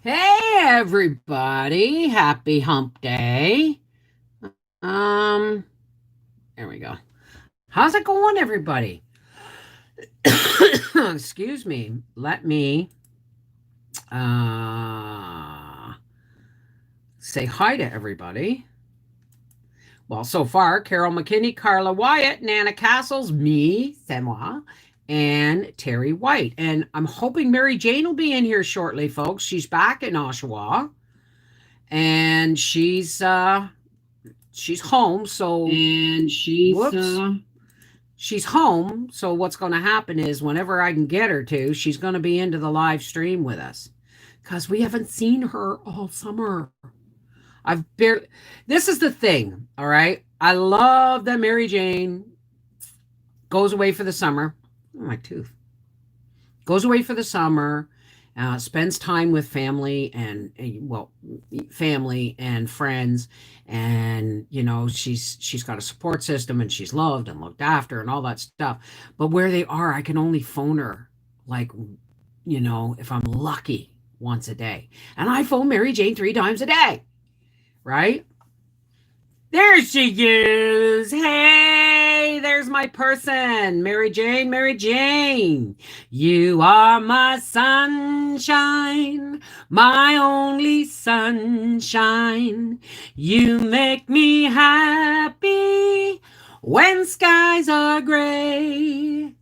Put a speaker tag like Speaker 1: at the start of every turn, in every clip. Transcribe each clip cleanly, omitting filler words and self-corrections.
Speaker 1: Hey everybody, happy hump day. Um, there we go. How's it going, everybody? Excuse me. Let me uh say hi to everybody. Well, so far, Carol McKinney, Carla Wyatt, Nana Castles, me, c'est moi, and Terry White. And I'm hoping Mary Jane will be in here shortly, folks. She's back in Oshawa and she's home, so whoops. She's home, so what's going to happen is whenever I can get her to, she's going to be into the live stream with us because we haven't seen her all summer. I've barely. This is the thing, all right? I love that Mary Jane goes away for the summer. Oh, my tooth. Goes away for the summer, spends time with family and well, family and friends, and she's got a support system and she's loved and looked after and all that stuff. But where they are, I can only phone her like if I'm lucky once a day, and I phone Mary Jane 3 times a day, right? There she is. Hey, there's my person. Mary Jane, Mary Jane. You are my sunshine, my only sunshine. You make me happy when skies are gray.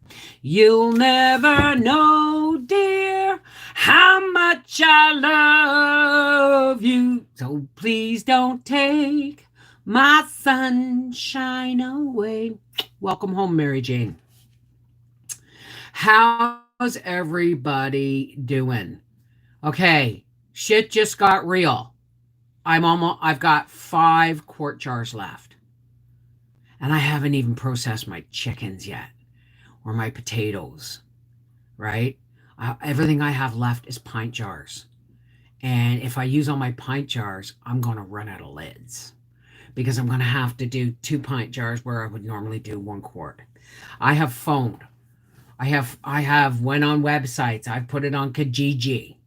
Speaker 1: You'll never know, dear, how much I love you. So please don't take my sunshine away. Welcome home, Mary Jane. How's everybody doing? Okay, shit just got real. I've got 5 quart jars left. And I haven't even processed my chickens yet or my potatoes, right? Everything I have left is pint jars. And if I use all my pint jars, I'm going to run out of lids, because I'm going to have to do 2 pint jars where I would normally do 1 quart. I have phoned. I have went on websites. I've put it on Kijiji.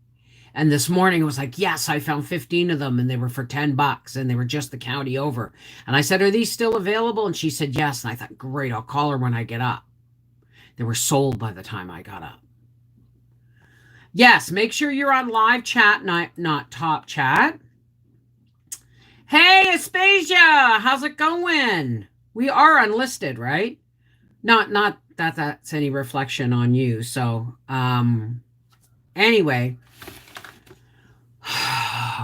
Speaker 1: And this morning it was like, yes, I found 15 of them and they were for $10 and they were just the county over. And I said, are these still available? And she said, yes. And I thought, great, I'll call her when I get up. They were sold by the time I got up. Yes, make sure you're on live chat, not top chat. Hey, Aspasia, how's it going? We are unlisted, right? Not that that's any reflection on you. So, anyway,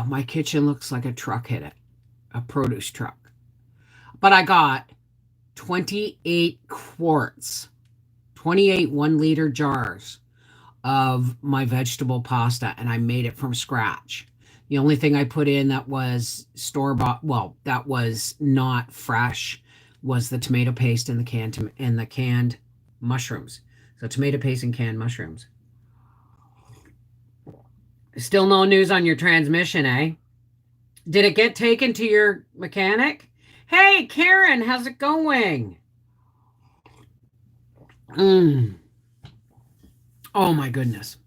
Speaker 1: my kitchen looks like a truck hit it, a produce truck. But I got 28 quarts, 28 1-liter jars of my vegetable pasta, and I made it from scratch. The only thing I put in that was store-bought, well, that was not fresh, was the tomato paste and the canned mushrooms. So tomato paste and canned mushrooms. Still no news on your transmission, eh? Did it get taken to your mechanic? Hey, Karen, how's it going? Oh my goodness.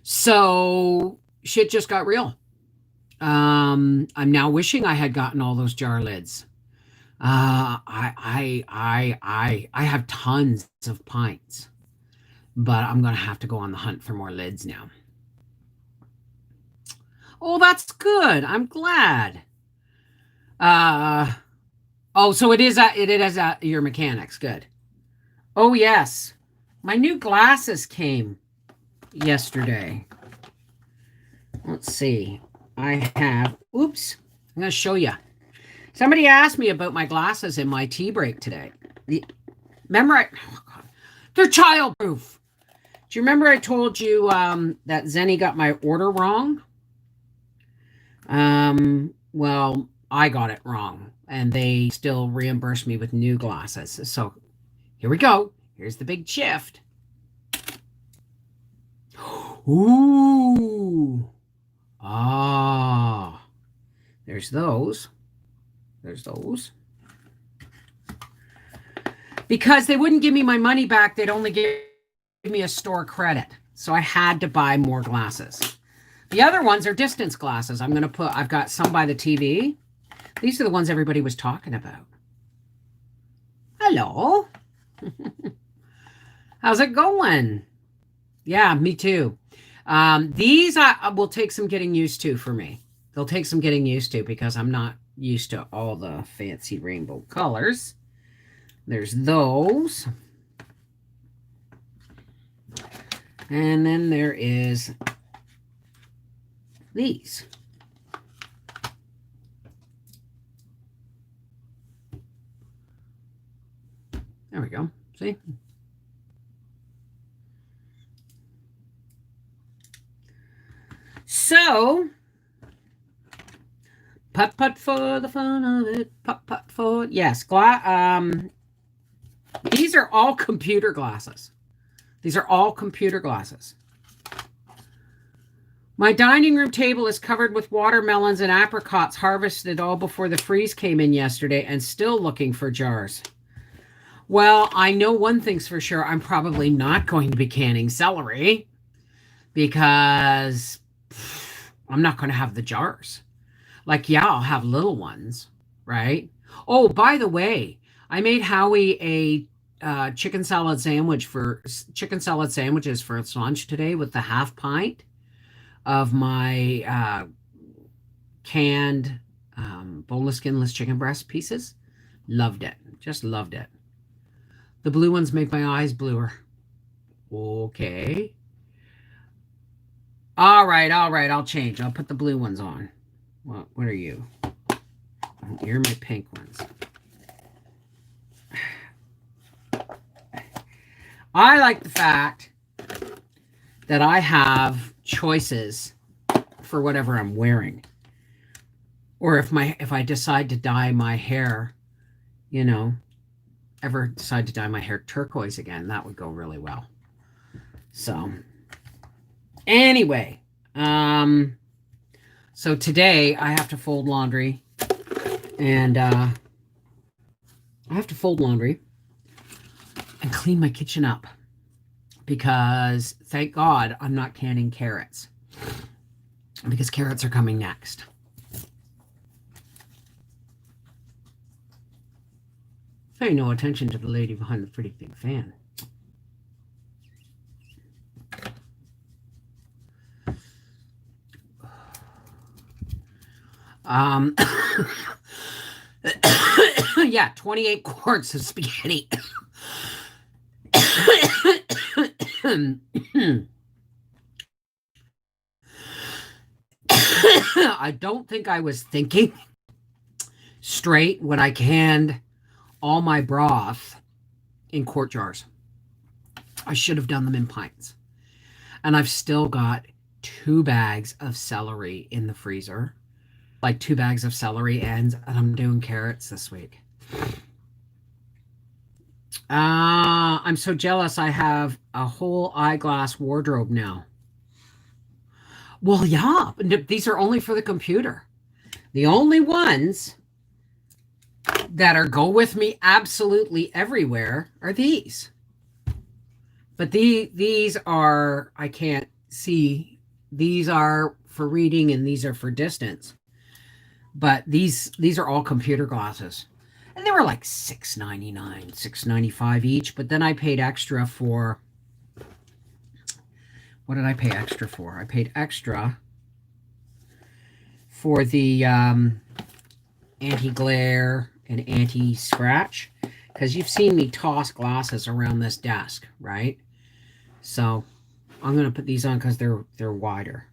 Speaker 1: So shit just got real. I'm now wishing I had gotten all those jar lids. I have tons of pints, but I'm gonna have to go on the hunt for more lids now. Oh, that's good. I'm glad. So it is at your mechanics. Good. Oh yes, my new glasses came yesterday. Let's see. I have. Oops. I'm gonna show you. Somebody asked me about my glasses in my tea break today. Remember, they're childproof. Do you remember I told you that Zenny got my order wrong? Well, I got it wrong, and they still reimbursed me with new glasses. So here we go. Here's the big shift. Ooh. Ah. There's those. There's those. Because they wouldn't give me my money back, they'd only give me a store credit. So I had to buy more glasses. The other ones are distance glasses. I've got some by the TV. These are the ones everybody was talking about. Hello. How's it going? Yeah, me too. These will take some getting used to for me. They'll take some getting used to because I'm not used to all the fancy rainbow colors. There's those. And then there is these. There we go. See? So, putt for the fun of it. Putt for yes. These are all computer glasses. These are all computer glasses. My dining room table is covered with watermelons and apricots harvested all before the freeze came in yesterday, and still looking for jars. Well, I know one thing's for sure. I'm probably not going to be canning celery because I'm not going to have the jars. Like, yeah, I'll have little ones, right? Oh, by the way, I made Howie a chicken salad sandwiches for its lunch today with the half pint of my canned boneless, skinless chicken breast pieces. Loved it. Just loved it. The blue ones make my eyes bluer. Okay. All right. I'll change. I'll put the blue ones on. What are you? You're my pink ones. I like the fact that I have choices for whatever I'm wearing. Or if I decide to dye my hair, ever decide to dye my hair turquoise again, that would go really well. So anyway, so today I have to fold laundry, and I have to fold laundry and clean my kitchen up because thank God I'm not canning carrots because carrots are coming next. Pay no attention to the lady behind the pretty big fan. Yeah, 28 quarts of spaghetti. I don't think I was thinking straight when I canned all my broth in quart jars. I should have done them in pints. And I've still got 2 bags of celery in the freezer. Like 2 bags of celery ends, and I'm doing carrots this week. I'm so jealous I have a whole eyeglass wardrobe now. Well, yeah, these are only for the computer. The only ones that go with me absolutely everywhere are these. But these are, I can't see. These are for reading and these are for distance. But these are all computer glasses. And they were like $6.99, $6.95 each. But then I paid extra for... What did I pay extra for? I paid extra for the anti-glare and anti-scratch. Because you've seen me toss glasses around this desk, right? So I'm going to put these on because they're wider.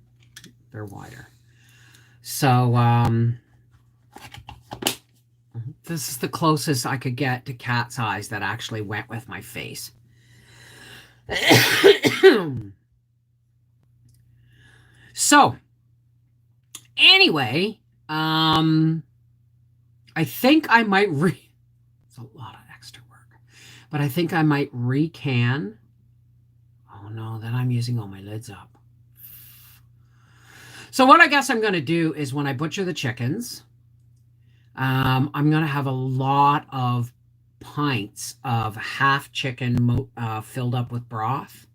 Speaker 1: They're wider. So this is the closest I could get to cat's eyes that actually went with my face. So anyway, I think I might it's a lot of extra work, but I think I might recan. Oh no, then I'm using all my lids up. So what I guess I'm going to do is when I butcher the chickens, I'm going to have a lot of pints of half chicken filled up with broth.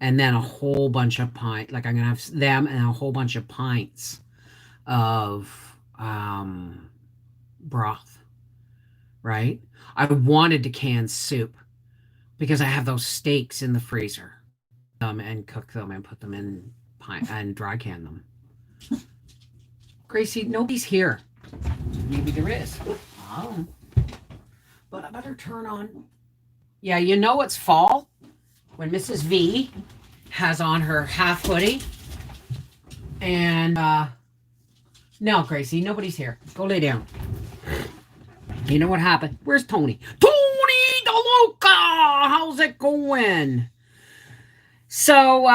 Speaker 1: and then a whole bunch of like I'm gonna have them and a whole bunch of pints of broth, right? I wanted to can soup because I have those steaks in the freezer, and cook them and put them in pint and dry can them. Gracie, nobody's here. Maybe there is. Oh, but I better turn on. Yeah, you know it's fall when Mrs. V has on her half hoodie. And no, Gracie, nobody's here. Go lay down. You know what happened? Where's Tony? Tony DeLuca! How's it going? So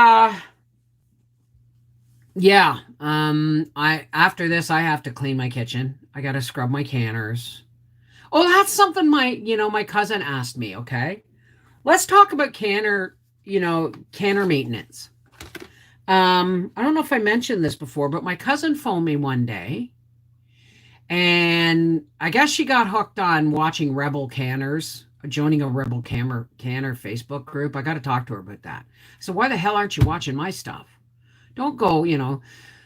Speaker 1: yeah, I after this I have to clean my kitchen. I gotta scrub my canners. Oh, that's something my cousin asked me, okay? Let's talk about canner maintenance. I don't know if I mentioned this before, but my cousin phoned me one day, and I guess she got hooked on watching Rebel Canners, joining a Rebel Canner Facebook group. I got to talk to her about that. So why the hell aren't you watching my stuff? Don't go.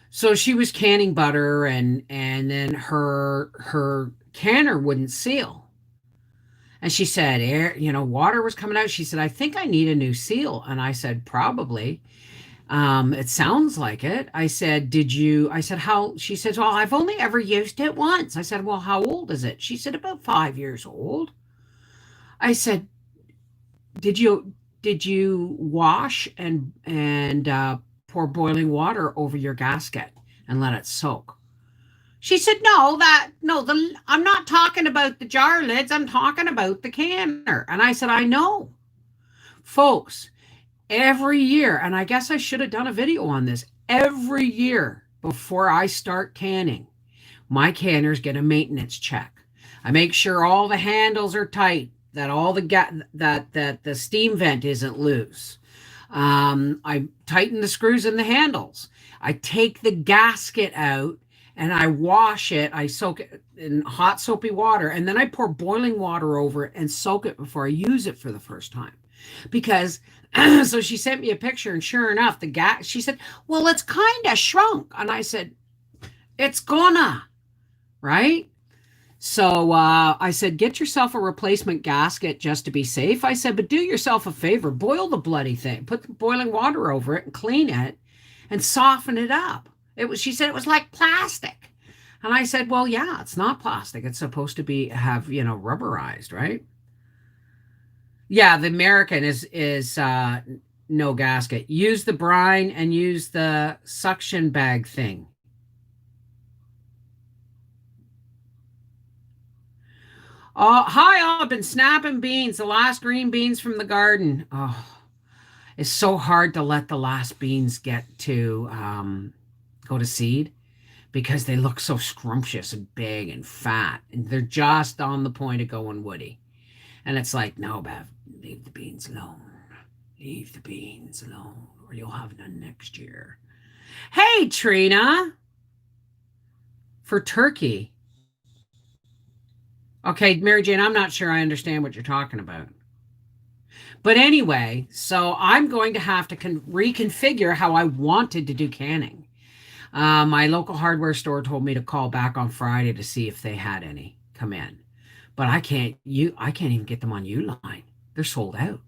Speaker 1: So she was canning butter, and then her canner wouldn't seal. And she said, water was coming out. She said, I think I need a new seal. And I said, probably. It sounds like it. I said, I said, how? She says, well, I've only ever used it once. I said, well, how old is it? She said, about 5 years old. I said, did you wash and pour boiling water over your gasket and let it soak? She said, I'm not talking about the jar lids. I'm talking about the canner. And I said, I know, folks, every year, and I guess I should have done a video on this, every year before I start canning, my canners get a maintenance check. I make sure all the handles are tight, that all that the steam vent isn't loose. I tighten the screws in the handles. I take the gasket out and I wash it. I soak it in hot soapy water, and then I pour boiling water over it and soak it before I use it for the first time. Because so she sent me a picture, and sure enough, she said, well, it's kind of shrunk. And I said, it's gonna, right? So I said, get yourself a replacement gasket just to be safe. I said, but do yourself a favor, boil the bloody thing, put the boiling water over it and clean it and soften it up. She said it was like plastic. And I said, well, yeah, it's not plastic. It's supposed to have rubberized, right? Yeah, the American is no gasket. Use the brine and use the suction bag thing. Oh, hi, I've been snapping beans, the last green beans from the garden. Oh, it's so hard to let the last beans go to seed because they look so scrumptious and big and fat, and they're just on the point of going woody. And it's like, no, Bev, leave the beans alone. Leave the beans alone, or you'll have none next year. Hey, Trina, for turkey. Okay, Mary Jane, I'm not sure I understand what you're talking about. But anyway, so I'm going to have to reconfigure how I wanted to do canning. My local hardware store told me to call back on Friday to see if they had any come in. But I can't even get them on Uline. They're sold out.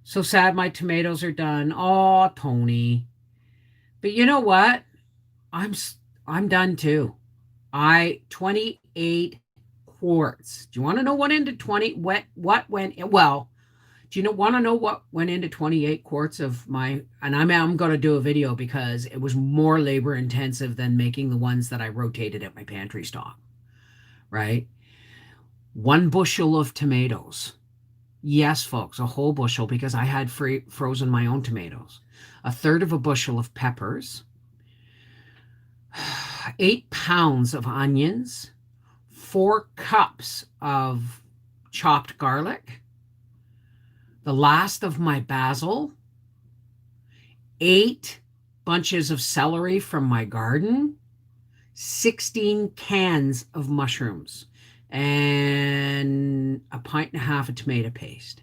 Speaker 1: So sad my tomatoes are done. Oh, Tony. But you know what? I'm done too. 28 quarts. Do you want to know what into 20 what went in? Well, do you want to know what went into 28 quarts of my, and I'm going to do a video because it was more labor intensive than making the ones that I rotated at my pantry stock, right? 1 bushel of tomatoes. Yes, folks, a whole bushel because I had frozen my own tomatoes. 1/3 of a bushel of peppers, 8 pounds of onions, 4 cups of chopped garlic, the last of my basil, 8 bunches of celery from my garden, 16 cans of mushrooms, and 1.5 pints of tomato paste.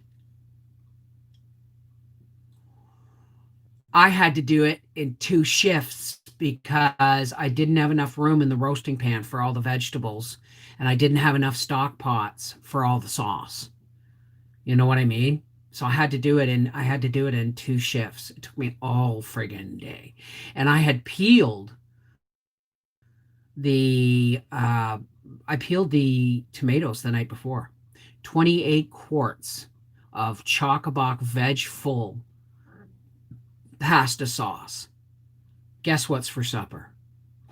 Speaker 1: I had to do it in two shifts because I didn't have enough room in the roasting pan for all the vegetables, and I didn't have enough stock pots for all the sauce. You know what I mean? So I had to do it in two shifts. It took me all friggin' day. And the I peeled the tomatoes the night before. 28 quarts of chock-a-block veg full pasta sauce. Guess what's for supper?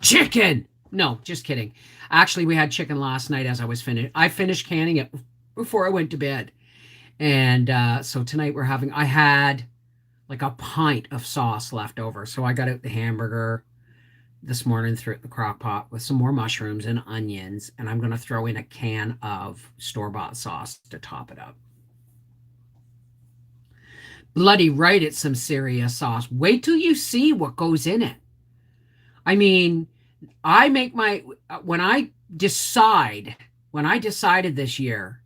Speaker 1: Chicken. No, just kidding. Actually, we had chicken last night as I finished canning it before I went to bed. And so tonight I had like a pint of sauce left over. So I got out the hamburger this morning, threw it in the crock pot with some more mushrooms and onions. And I'm going to throw in a can of store-bought sauce to top it up. Bloody right, it's some serious sauce. Wait till you see what goes in it. I mean, I make my when I decided this year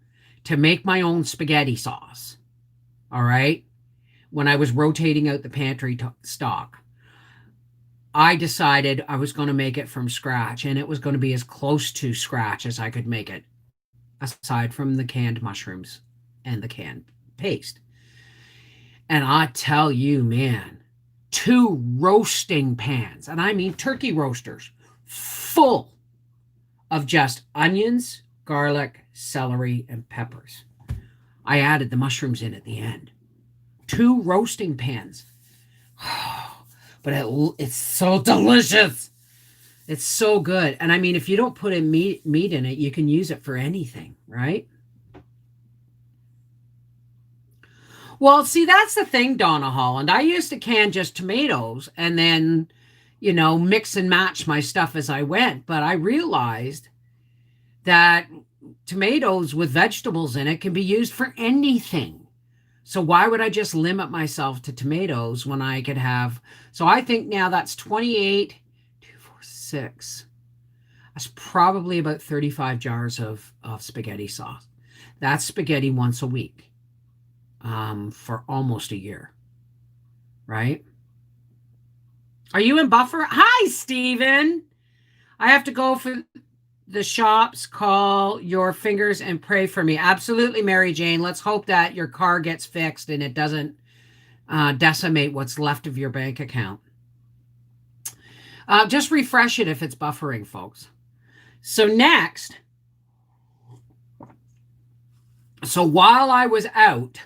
Speaker 1: to make my own spaghetti sauce. All right, when I was rotating out the pantry stock, I decided I was going to make it from scratch, and it was going to be as close to scratch as I could make it, aside from the canned mushrooms and the canned paste. And I tell you, man, two roasting pans, and I mean turkey roasters, full of just onions, garlic, celery, and peppers. I added the mushrooms in at the end. Two roasting pans. But it's so delicious. It's so good. And I mean, if you don't put in meat in it, you can use it for anything, right? Well, see, that's the thing, Donna Holland. I used to can just tomatoes and then, mix and match my stuff as I went. But I realized that tomatoes with vegetables in it can be used for anything. So why would I just limit myself to tomatoes when I could have? So I think now that's 28, 2, 4, 6. That's probably about 35 jars of spaghetti sauce. That's spaghetti once a week. For almost a year, right? Are you in Buffer? Hi, Steven. I have to go for the shops. Call your fingers and pray for me. Absolutely, Mary Jane. Let's hope that your car gets fixed and it doesn't decimate what's left of your bank account. Just refresh it if it's buffering, folks. So next, while I was out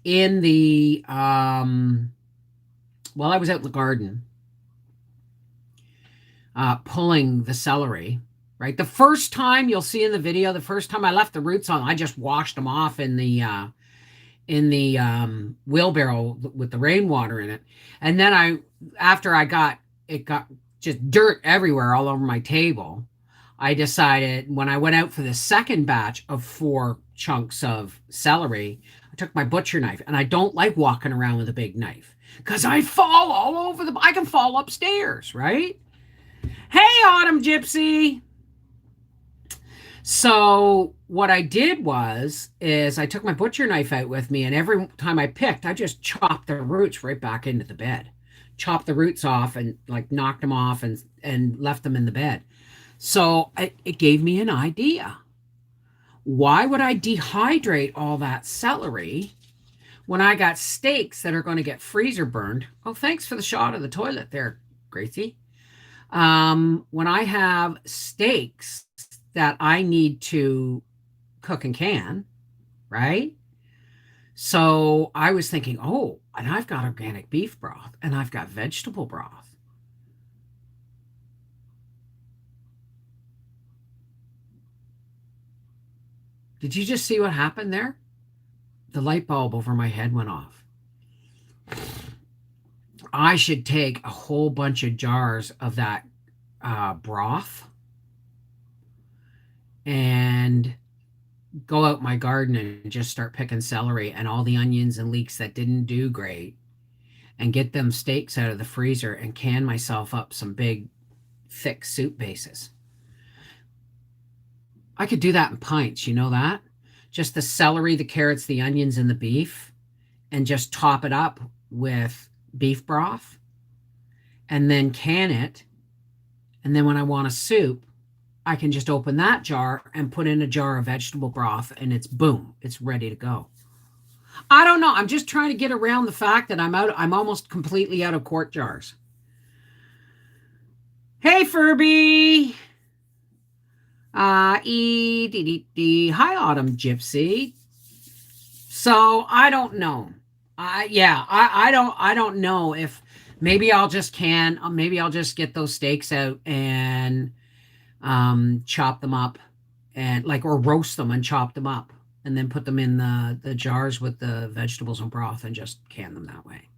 Speaker 1: in the while I was out in the garden pulling the celery, right? The first time you'll see in the video, the first time I left the roots on, I just washed them off in the wheelbarrow with the rainwater in it. And then after I got just dirt everywhere all over my table, I decided when I went out for the second batch of 4 chunks of celery, I took my butcher knife, and I don't like walking around with a big knife because I fall all over I can fall upstairs, right? Hey, Autumn Gypsy. So what I did is I took my butcher knife out with me, and every time I picked, I just chopped the roots right back into the bed. Chopped the roots off and like knocked them off and left them in the bed. So it gave me an idea. Why would I dehydrate all that celery when I got steaks that are going to get freezer burned? Oh, thanks for the shot of the toilet there, Gracie. When I have steaks that I need to cook and can, right? So I was thinking, oh, and I've got organic beef broth and I've got vegetable broth. Did you just see what happened there? The light bulb over my head went off. I should take a whole bunch of jars of that broth and go out my garden and just start picking celery and all the onions and leeks that didn't do great and get them steaks out of the freezer and can myself up some big, thick soup bases. I could do that in pints, you know that? Just the celery, the carrots, the onions, and the beef, and just top it up with beef broth and then can it. And then when I want a soup, I can just open that jar and put in a jar of vegetable broth and it's boom, it's ready to go. I don't know. I'm just trying to get around the fact that I'm almost completely out of quart jars. Hey Furby. Hi Autumn Gypsy. So I don't know. I don't know if maybe I'll just get those steaks out and chop them up and like or roast them and chop them up and then put them in the jars with the vegetables and broth and just can them that way.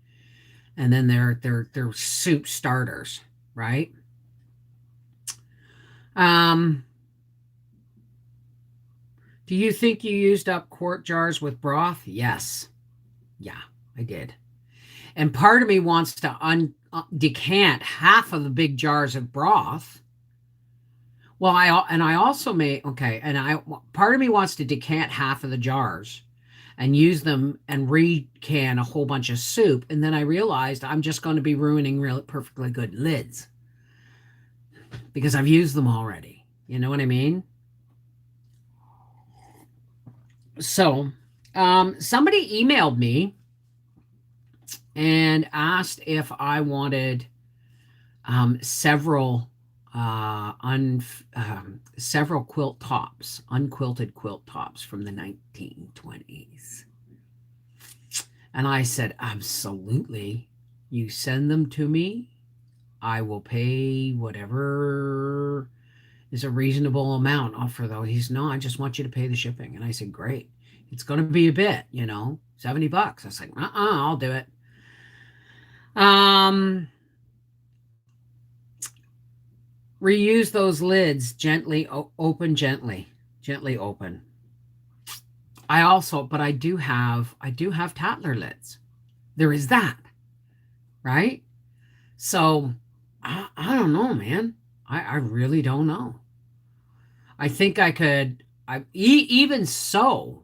Speaker 1: And then they're soup starters, right? Um do you think you used up quart jars with broth? Yes. Yeah, I did. And part of me wants to decant half of the big jars of broth. Well, I also may okay, and I part of me wants to decant half of the jars and use them and recan a whole bunch of soup, and then I realized I'm just going to be ruining really perfectly good lids because I've used them already. You know what I mean? So, somebody emailed me and asked if I wanted several several quilt tops, unquilted quilt tops from the 1920s. And I said, absolutely. You send them to me. I will pay whatever is a reasonable amount for those. He's no, I just want you to pay the shipping. And I said, great. It's going to be a bit, $70. I was like, I'll do it. Reuse those lids gently, open gently open. But I do have Tatler lids. There is that, right? So I don't know, man. I really don't know. I think I could. Even so,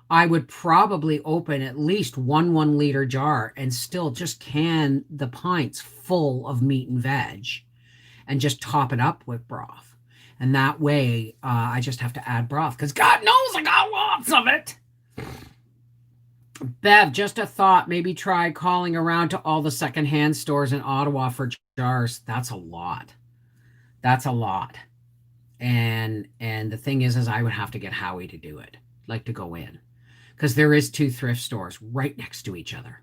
Speaker 1: I would probably open at least one 1 liter jar and still just can the pints full of meat and veg and just top it up with broth. And that way, I just have to add broth because God knows I got lots of it. Bev, just a thought. Maybe try calling around to all the secondhand stores in Ottawa for jars. That's a lot. That's a lot. And the thing is I would have to get Howie to do it, like to go in, because there is 2 thrift stores right next to each other.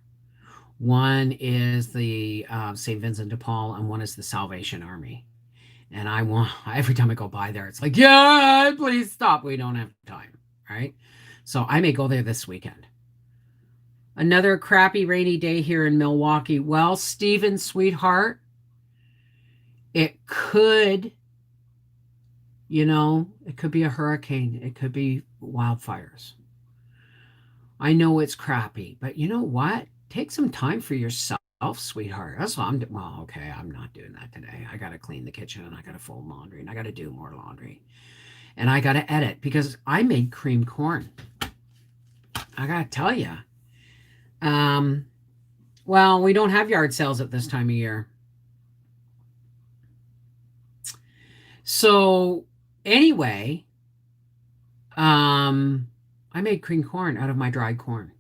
Speaker 1: One is the St. Vincent de Paul, and one is the Salvation Army. And every time I go by there, it's like, yeah, please stop. We don't have time, right? So I may go there this weekend. Another crappy rainy day here in Milwaukee. Well, Steven, sweetheart, it could, it could be a hurricane. It could be wildfires. I know it's crappy, but you know what? Take some time for yourself, sweetheart. That's what I'm doing. Well, okay, I'm not doing that today. I got to clean the kitchen and I got to fold laundry and I got to do more laundry. And I got to edit because I made cream corn. I got to tell you. Well, we don't have yard sales at this time of year. So anyway, I made cream corn out of my dried corn.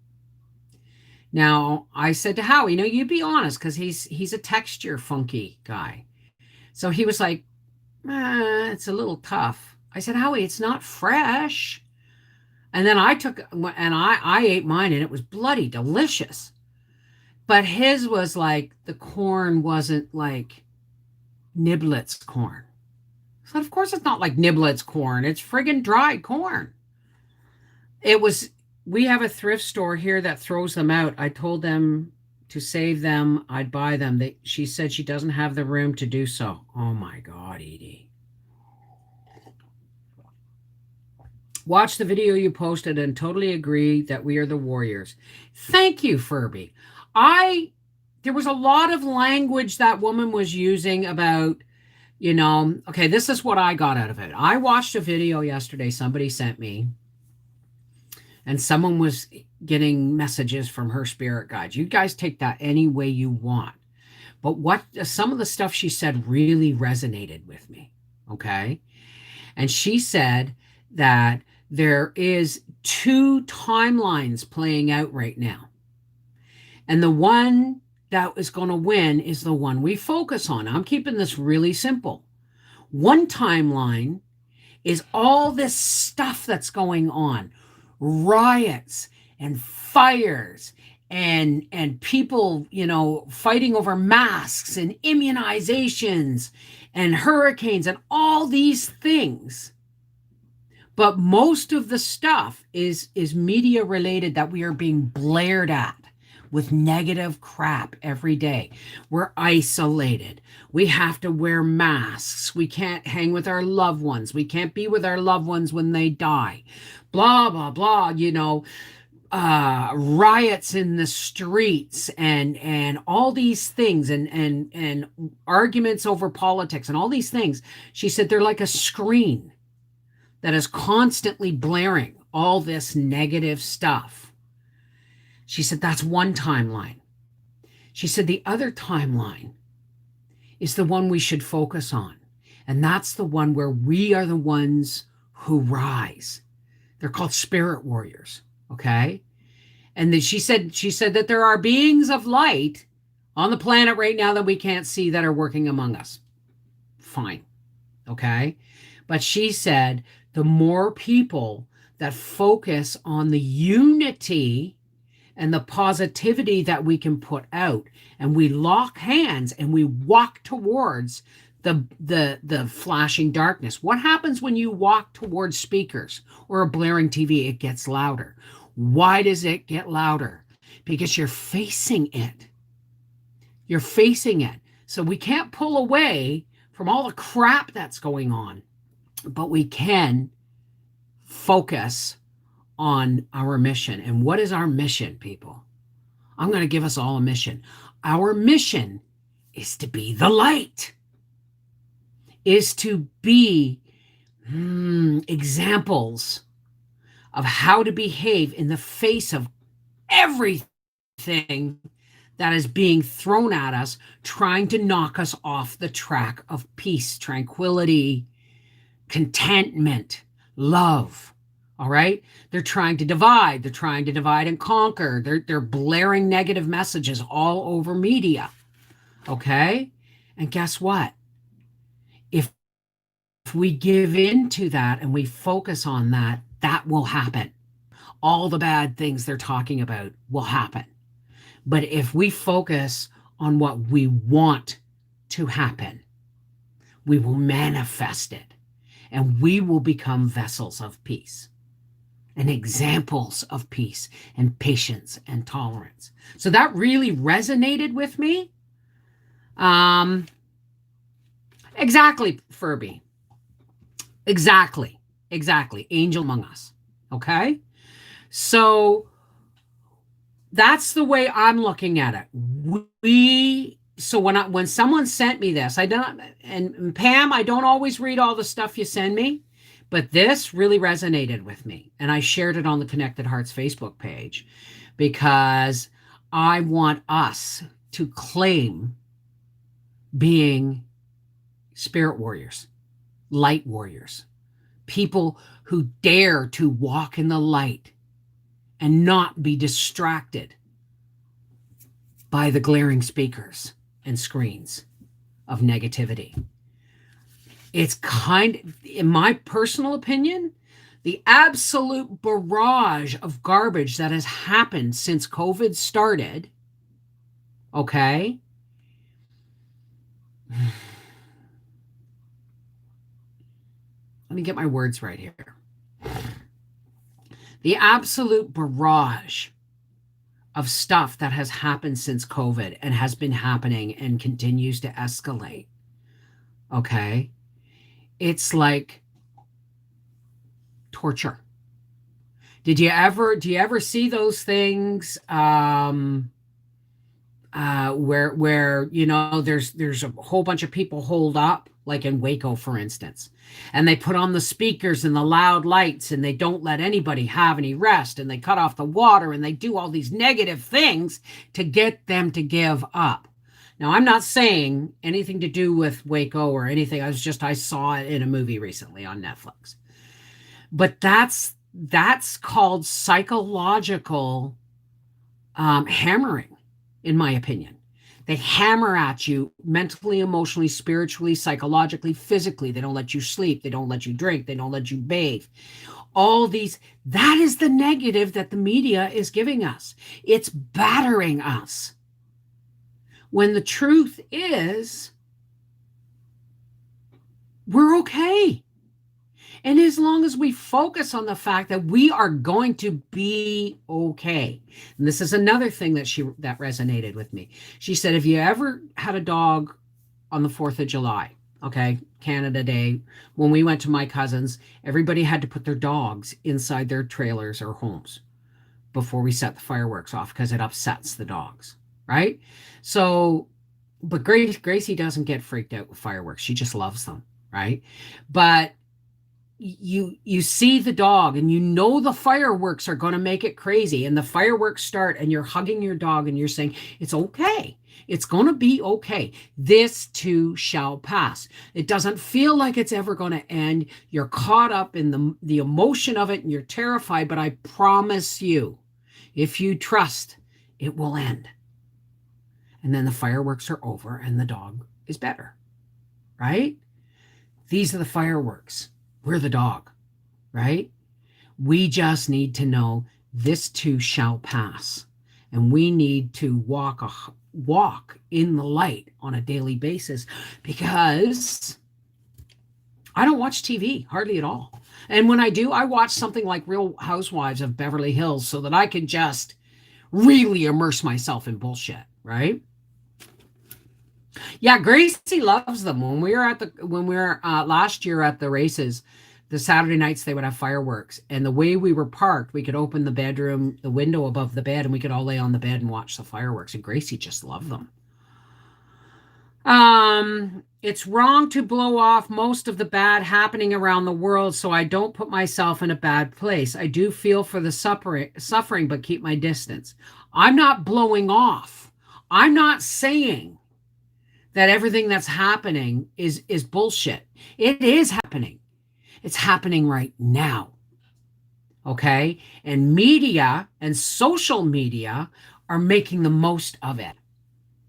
Speaker 1: Now, I said to Howie, you be honest, because he's a texture funky guy. So he was like, it's a little tough. I said, Howie, it's not fresh. And then I ate mine, and it was bloody delicious. But his was like, the corn wasn't like Niblets corn. So of course it's not like Niblets corn. It's friggin' dried corn. We have a thrift store here that throws them out. I told them to save them. I'd buy them. She said she doesn't have the room to do so. Oh my God, Edie. Watch the video you posted and totally agree that we are the warriors. Thank you, Furby. There was a lot of language that woman was using about, okay, this is what I got out of it. I watched a video yesterday somebody sent me. and someone was getting messages from her spirit guides. You guys take that any way you want. But what some of the stuff she said really resonated with me. Okay. And she said that there is two timelines playing out right now. And the one that is going to win is the one we focus on. I'm keeping this really simple. One timeline is all this stuff that's going on, riots and fires and people, fighting over masks and immunizations and hurricanes and all these things. But most of the stuff is media related that we are being blared at with negative crap every day. We're isolated. We have to wear masks. We can't hang with our loved ones. We can't be with our loved ones when they die. Blah, blah, blah, riots in the streets and all these things and arguments over politics and all these things. She said they're like a screen that is constantly blaring all this negative stuff. She said that's one timeline. She said the other timeline is the one we should focus on. And that's the one where we are the ones who rise. They're called spirit warriors, okay? And then she said that there are beings of light on the planet right now that we can't see that are working among us. Fine, okay? But she said the more people that focus on the unity and the positivity that we can put out, and we lock hands and we walk towards the flashing darkness. What happens when you walk towards speakers or a blaring TV? It gets louder. Why does it get louder? Because you're facing it. You're facing it. So we can't pull away from all the crap that's going on, but we can focus on our mission. And what is our mission, people? I'm going to give us all a mission. Our mission is to be the light, is to be examples of how to behave in the face of everything that is being thrown at us, trying to knock us off the track of peace, tranquility, contentment, love. All right. They're trying to divide. They're trying to divide and conquer. They're blaring negative messages all over media. Okay. And guess what? If we give in to that and we focus on that, that will happen. All the bad things they're talking about will happen. But if we focus on what we want to happen, we will manifest it and we will become vessels of peace and examples of peace and patience and tolerance. So that really resonated with me. Exactly, Furby. Exactly. Angel among us. Okay? So that's the way I'm looking at it. So when someone sent me this, and Pam, I don't always read all the stuff you send me, but this really resonated with me. And I shared it on the Connected Hearts Facebook page because I want us to claim being spirit warriors, light warriors, people who dare to walk in the light and not be distracted by the glaring speakers and screens of negativity. It's in my personal opinion, the absolute barrage of garbage that has happened since COVID started, okay? Let me get my words right here. The absolute barrage of stuff that has happened since COVID and has been happening and continues to escalate, okay? It's like torture. Do you ever see those things where there's a whole bunch of people holed up like in Waco, for instance. And they put on the speakers and the loud lights, and they don't let anybody have any rest, and they cut off the water, and they do all these negative things to get them to give up. Now, I'm not saying anything to do with Waco or anything. I saw it in a movie recently on Netflix. But that's called psychological hammering, in my opinion. They hammer at you mentally, emotionally, spiritually, psychologically, physically. They don't let you sleep. They don't let you drink. They don't let you bathe. All these, that is the negative that the media is giving us. It's battering us. When the truth is, we're okay. And as long as we focus on the fact that we are going to be okay. And this is another thing that resonated with me. She said, if you ever had a dog on the 4th of July, okay, Canada Day, when we went to my cousin's, everybody had to put their dogs inside their trailers or homes before we set the fireworks off because it upsets the dogs, right? So, but Gracie doesn't get freaked out with fireworks. She just loves them, right? But you see the dog and you know the fireworks are going to make it crazy, and the fireworks start and you're hugging your dog and you're saying, it's okay. It's going to be okay. This too shall pass. It doesn't feel like it's ever going to end. You're caught up in the emotion of it and you're terrified, but I promise you, if you trust, it will end. And then the fireworks are over and the dog is better, right? These are the fireworks. We're the dog, right? We just need to know this too shall pass. And we need to walk in the light on a daily basis, because I don't watch TV hardly at all. And when I do, I watch something like Real Housewives of Beverly Hills so that I can just really immerse myself in bullshit, right? Yeah, Gracie loves them. When we were last year at the races, the Saturday nights they would have fireworks, and the way we were parked, we could open the window above the bed, and we could all lay on the bed and watch the fireworks. And Gracie just loved them. It's wrong to blow off most of the bad happening around the world, so I don't put myself in a bad place. I do feel for the suffering, but keep my distance. I'm not blowing off. I'm not saying that everything that's happening is bullshit. It is happening. It's happening right now. Okay? And media and social media are making the most of it.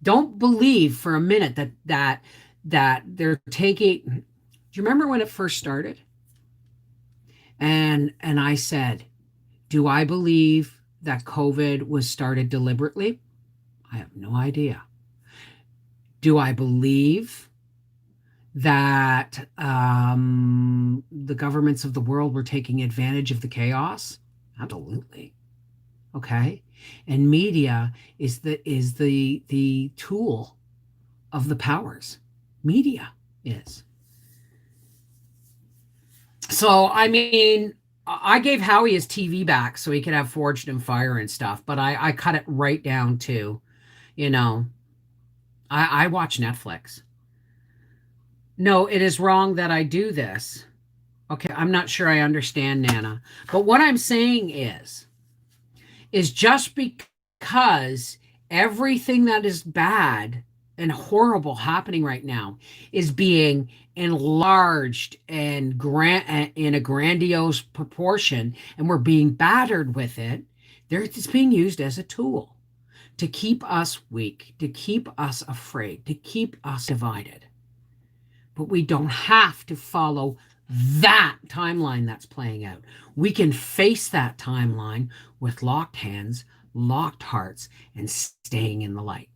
Speaker 1: Don't believe for a minute that they're taking. Do you remember when it first started? And I said, do I believe that COVID was started deliberately? I have no idea. Do I believe that the governments of the world were taking advantage of the chaos? Absolutely. Okay. And media is the tool of the powers. Media is. So, I mean, I gave Howie his TV back so he could have Forged in Fire and stuff, but I cut it right down to, I watch Netflix. No, it is wrong that I do this. Okay, I'm not sure I understand, Nana. But what I'm saying is just because everything that is bad and horrible happening right now is being enlarged and in a grandiose proportion, and we're being battered with it, it's being used as a tool to keep us weak, to keep us afraid, to keep us divided. But we don't have to follow that timeline that's playing out. We can face that timeline with locked hands, locked hearts, and staying in the light.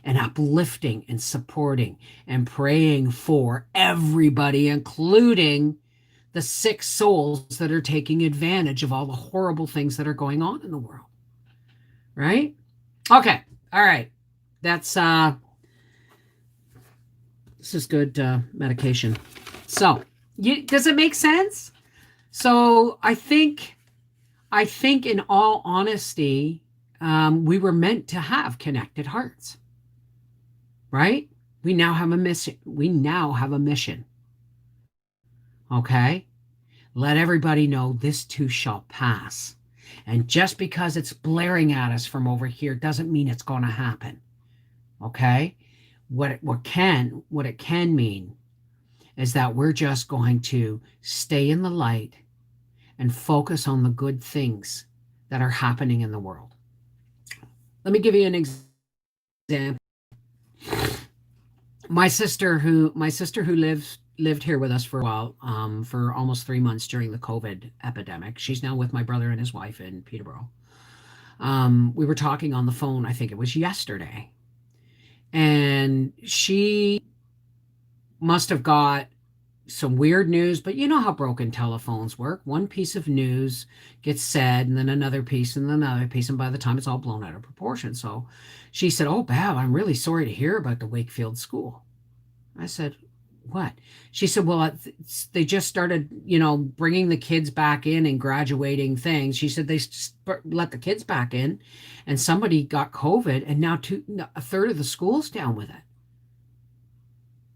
Speaker 1: And uplifting and supporting and praying for everybody, including the sick souls that are taking advantage of all the horrible things that are going on in the world. Right? Okay. All right. That's this is good medication. So, does it make sense? So, I think in all honesty, we were meant to have connected hearts, right? We now have a mission. We now have a mission. Okay? Let everybody know this too shall pass. And just because it's blaring at us from over here doesn't mean it's going to happen. Okay? What it can mean is that we're just going to stay in the light and focus on the good things that are happening in the world. Let me give you an example. My sister who lived here with us for a while, for almost 3 months during the COVID epidemic. She's now with my brother and his wife in Peterborough. We were talking on the phone, I think it was yesterday, and she must have got some weird news, but you know how broken telephones work. One piece of news gets said, and then another piece, and then another piece, and by the time it's all blown out of proportion. So she said, "Oh, Bab, I'm really sorry to hear about the Wakefield school." I said, "What?" She said, "Well, they just started, bringing the kids back in and graduating things." She said they let the kids back in, and somebody got COVID, and now a third of the school's down with it.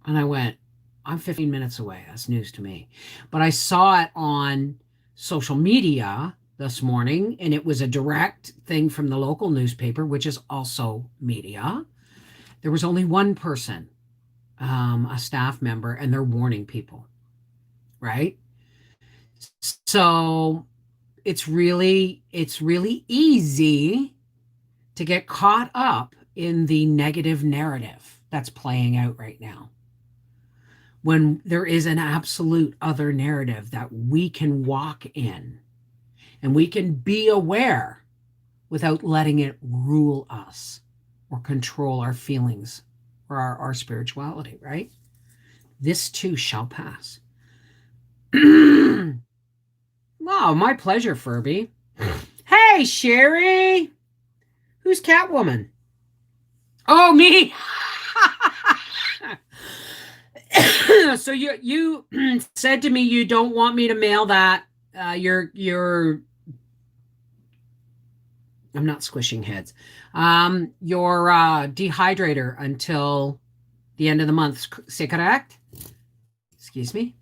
Speaker 1: And I went, I'm 15 minutes away. That's news to me. But I saw it on social media this morning, and it was a direct thing from the local newspaper, which is also media. There was only one person, a staff member, and they're warning people, right? So it's really easy to get caught up in the negative narrative that's playing out right now, when there is an absolute other narrative that we can walk in and we can be aware without letting it rule us or control our feelings or our spirituality, right? This too shall pass. Wow, my pleasure, Furby. Hey, Sherry. Who's Catwoman? Oh, me. So you said to me you don't want me to mail that your I'm not squishing heads. Your dehydrator until the end of the month. C'est correct? Excuse me.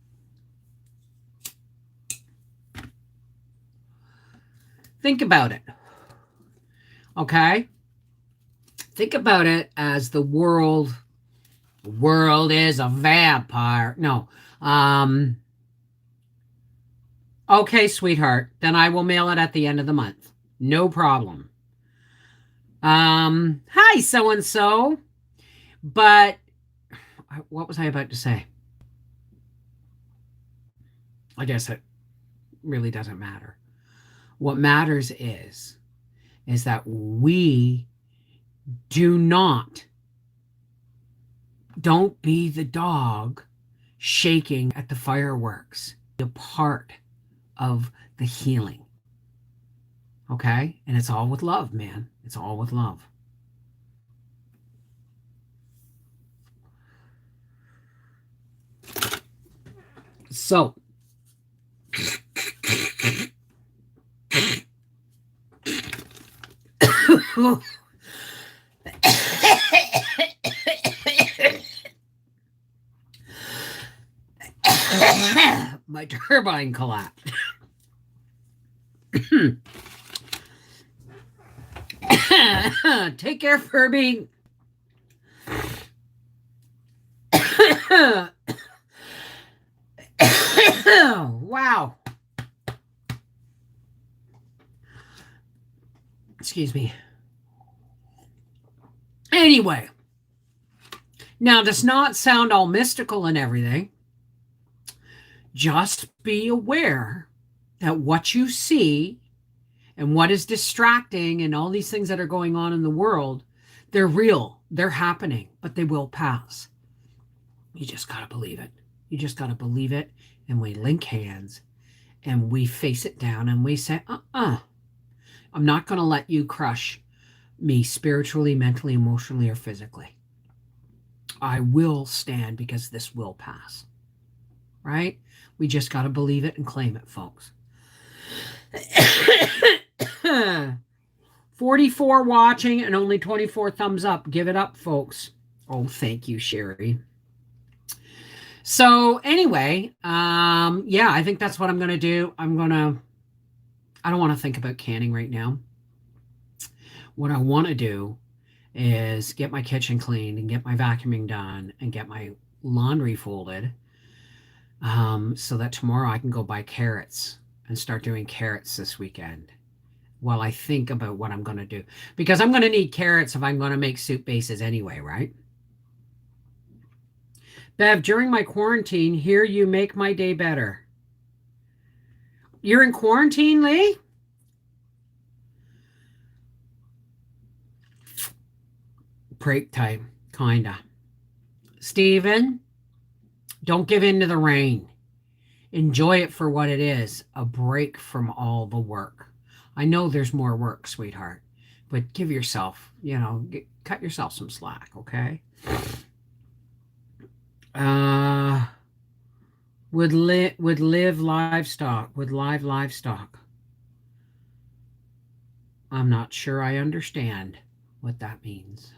Speaker 1: Think about it. Okay? Think about it as the world is a vampire. No. Okay, sweetheart. Then I will mail it at the end of the month. No problem. Hi, so and so. But what was I about to say? I guess it really doesn't matter. What matters is that we don't be the dog shaking at the fireworks. A part of the healing. Okay? And it's all with love, man. It's all with love. So, my turbine collapsed. Take care, Furby. Wow. Excuse me. Anyway, now does not sound all mystical and everything. Just be aware that what you see and what is distracting and all these things that are going on in the world, they're real, they're happening, but they will pass. You just got to believe it. You just got to believe it. And we link hands and we face it down and we say, I'm not going to let you crush me spiritually, mentally, emotionally, or physically. I will stand because this will pass. Right? We just got to believe it and claim it, folks. 44 watching and only 24 thumbs up. Give it up, folks. Oh, thank you, Sherry. So anyway, yeah, I think that's what I'm gonna do. I don't want to think about canning right now. What I want to do is get my kitchen cleaned and get my vacuuming done and get my laundry folded, so that tomorrow I can go buy carrots and start doing carrots this weekend while I think about what I'm going to do. Because I'm going to need carrots if I'm going to make soup bases anyway, right? Bev, during my quarantine, here you make my day better. You're in quarantine, Lee? Break time, kinda. Steven, don't give in to the rain. Enjoy it for what it is, a break from all the work. I know there's more work, sweetheart, but give yourself, cut yourself some slack, okay? Uh, would live livestock, would live livestock. I'm not sure I understand what that means.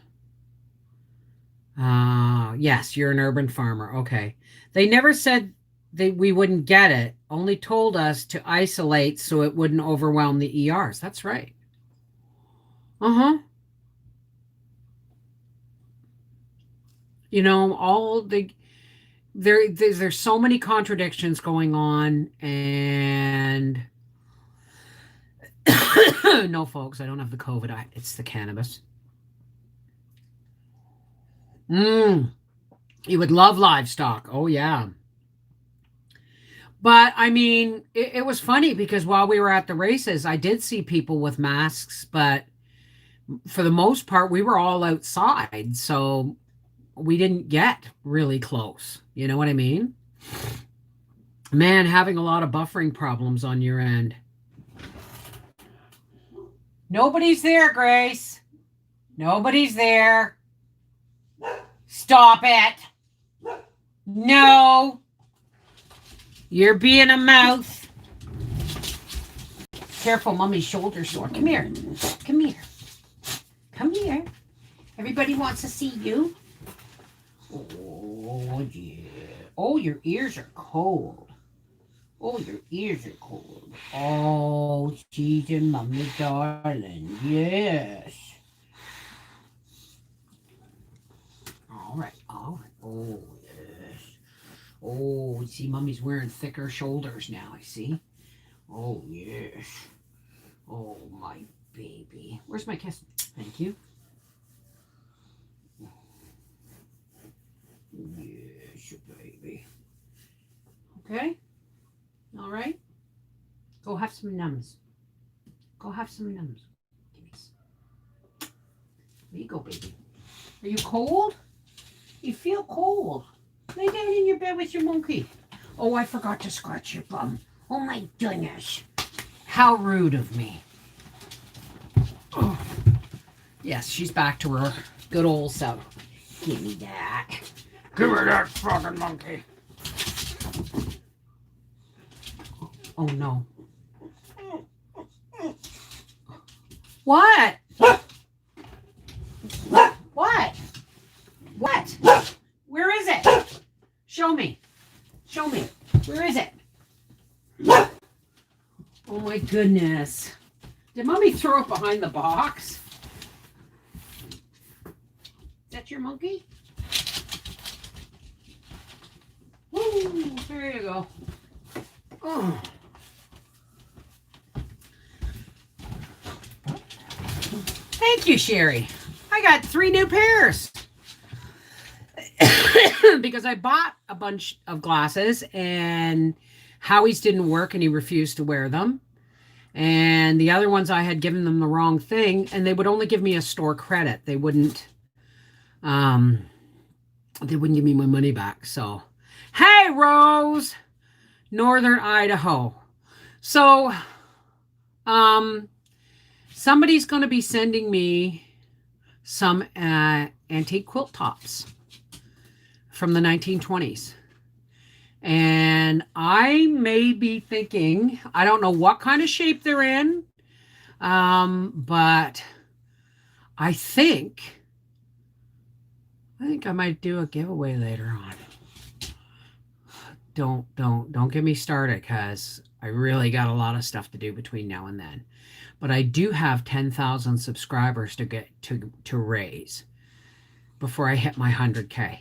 Speaker 1: Yes, you're an urban farmer. Okay. They never said we wouldn't get it, only told us to isolate so it wouldn't overwhelm the ERs. That's right. Uh-huh. All there's so many contradictions going on, and no, folks, I don't have the COVID. It's the cannabis. You would love livestock. Oh yeah. But I mean, it was funny because while we were at the races, I did see people with masks, but for the most part, we were all outside. So we didn't get really close. You know what I mean? Man, having a lot of buffering problems on your end. Nobody's there, Grace. Nobody's there. Stop it. No. You're being a mouth. Careful, Mommy's shoulder's sore. Come here. Come here. Come here. Everybody wants to see you. Oh, yeah. Oh, your ears are cold. Oh, your ears are cold. Oh, she's a Mommy darling. Yes. All right. All right. Oh, yes. Oh, see, Mommy's wearing thicker shoulders now, I see. Oh, yes. Oh, my baby. Where's my kiss? Thank you. Yes, baby. Okay? All right? Go have some nums. Go have some nums. There you go, baby. Are you cold? You feel cold. Lay down in your bed with your monkey. Oh, I forgot to scratch your bum. Oh, my goodness. How rude of me. Oh. Yes, she's back to her good old self. Give me that. Give me that fucking monkey. Oh, no. What? What? What? Where is it? Show me. Show me. Where is it? Oh my goodness. Did Mommy throw it behind the box? Is that your monkey? Woo, there you go. Oh. Thank you, Sherry. I got 3 new pairs. Because I bought a bunch of glasses and Howie's didn't work and he refused to wear them. And the other ones I had given them the wrong thing and they would only give me a store credit. They wouldn't give me my money back. So, hey, Rose, Northern Idaho. So, somebody's going to be sending me some antique quilt tops from the 1920s. And I may be thinking, I don't know what kind of shape they're in, but I think I think I might do a giveaway later on. Don't get me started, because I really got a lot of stuff to do between now and then. But I do have 10,000 subscribers to get to raise before I hit my 100K.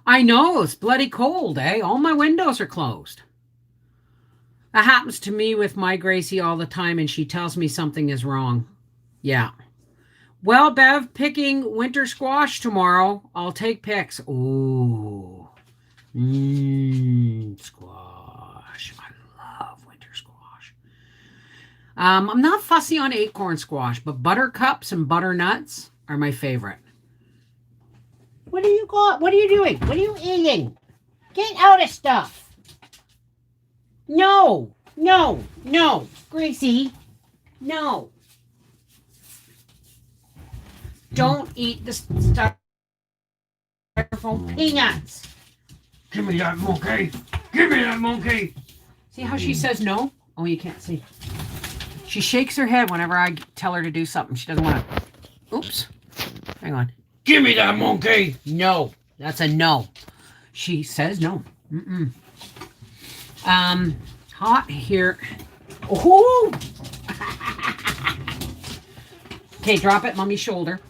Speaker 1: I know, it's bloody cold, eh? All my windows are closed. That happens to me with my Gracie all the time, and she tells me something is wrong. Yeah. Well, Bev, picking winter squash tomorrow. I'll take pics. Ooh. Squash. I love winter squash. I'm not fussy on acorn squash, but buttercups and butternuts are my favorite. What do you got? What are you doing? What are you eating? Get out of stuff. No, no, no. Gracie, no. Don't eat the styrofoam peanuts. Give me that monkey. Give me that monkey. See how she says no? Oh, you can't see. She shakes her head whenever I tell her to do something. She doesn't want to. Oops. Hang on. Give me that monkey. No. That's a no. She says no. Mm-mm. Hot here. Oh. Okay, drop it, Mommy's shoulder.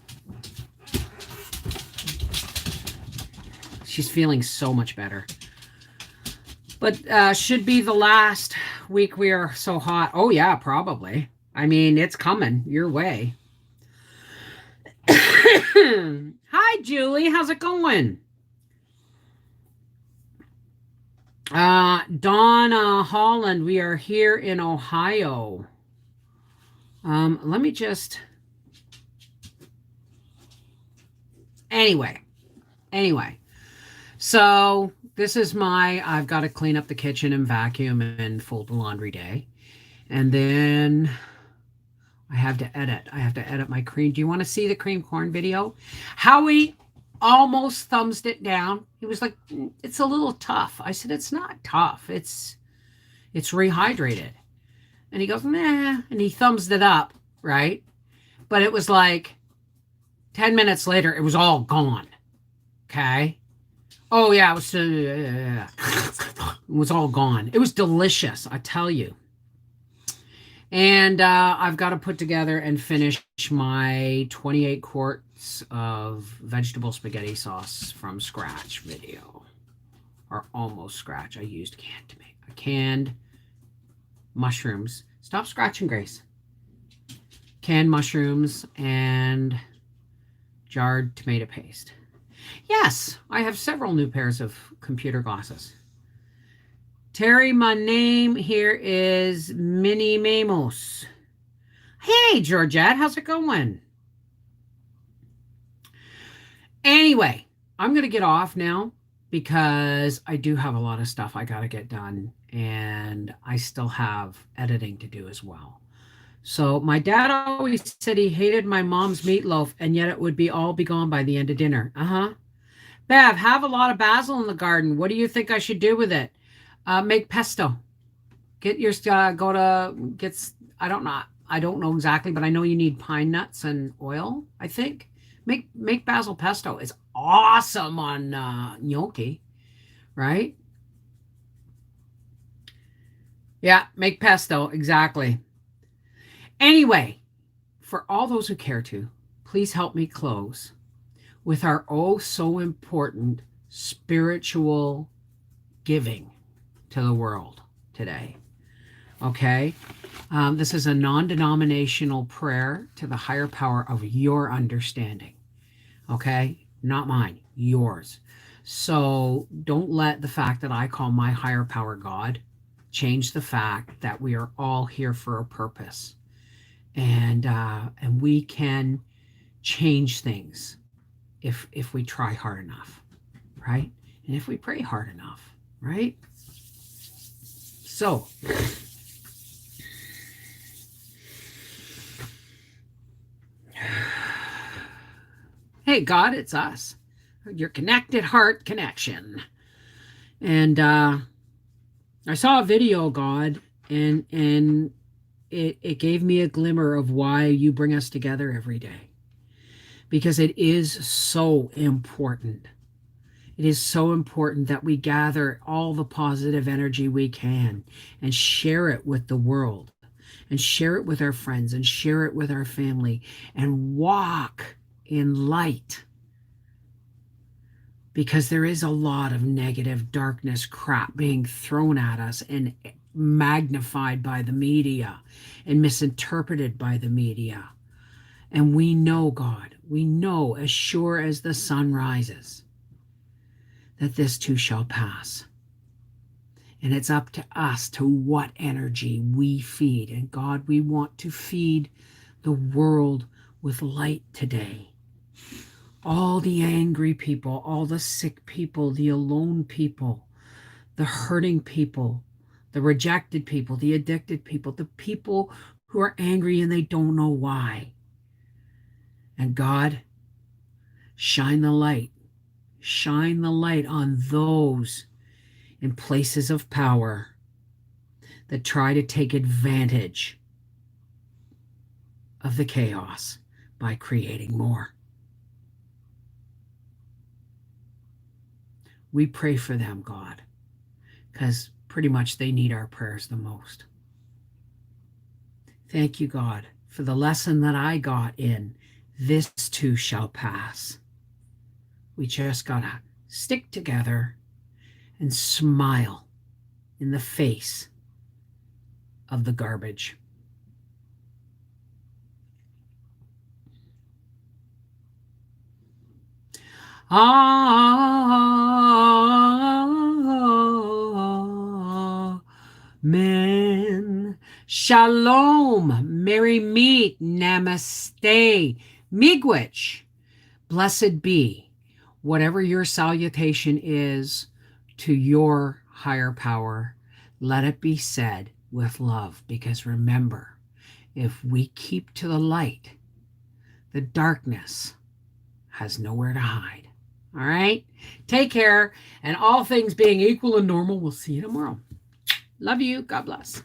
Speaker 1: She's feeling so much better. But should be the last week we are so hot. Oh, yeah, probably. I mean, it's coming your way. Hi, Julie. How's it going? Donna Holland, we are here in Ohio. Let me just... Anyway. So this is I've got to clean up the kitchen and vacuum and fold the laundry day. And then I have to edit. I have to edit my cream. Do you want to see the cream corn video? Howie almost thumbs it down. He was like, it's a little tough. I said, it's not tough. It's rehydrated. And he goes, nah. And he thumbs it up, right? But it was like 10 minutes later, it was all gone. Okay? Oh, yeah, it was all gone. It was delicious, I tell you. And I've got to put together and finish my 28 quarts of vegetable spaghetti sauce from scratch video. Or almost scratch. I used canned mushrooms. Stop scratching, Grace. Canned mushrooms and jarred tomato paste. Yes, I have several new pairs of computer glasses. Terry, my name here is Minnie Mamos. Hey, Georgette, how's it going? Anyway, I'm going to get off now because I do have a lot of stuff I got to get done, and I still have editing to do as well. So my dad always said he hated my mom's meatloaf, and yet it would all be gone by the end of dinner. Bev, have a lot of basil in the garden. What do you think I should do with it? Make pesto. Get your I don't know exactly, but I know you need pine nuts and oil, I think. Make basil pesto. It's awesome on gnocchi, right? Yeah, make pesto, exactly. Anyway, for all those who care to, please help me close with our oh so important spiritual giving to the world today. Okay? This is a non-denominational prayer to the higher power of your understanding. Okay? Not mine, yours. So don't let the fact that I call my higher power God change the fact that we are all here for a purpose. And we can change things if we try hard enough, right? And if we pray hard enough, right? So, hey, God, it's us. Your connected heart connection. And I saw a video, God, and it gave me a glimmer of why you bring us together every day. because it is so important. It is so important that we gather all the positive energy we can and share it with the world and share it with our friends and share it with our family and walk in light, because there is a lot of negative darkness crap being thrown at us and magnified by the media and misinterpreted by the media. And we know, God, we know as sure as the sun rises that this too shall pass. And it's up to us to what energy we feed. And God, we want to feed the world with light today. All the angry people, all the sick people, the alone people, the hurting people, the rejected people, the addicted people, the people who are angry and they don't know why. And God, shine the light. Shine the light on those in places of power that try to take advantage of the chaos by creating more. We pray for them, God, because pretty much they need our prayers the most. Thank you, God, for the lesson that I got in this too shall pass. We just got to stick together and smile in the face of the garbage. Amen. Shalom. Merry meet. Namaste. Miigwech. Blessed be whatever your salutation is to your higher power. Let it be said with love, because remember, if we keep to the light, the darkness has nowhere to hide. All right? Take care. And all things being equal and normal, we'll see you tomorrow. Love you. God bless.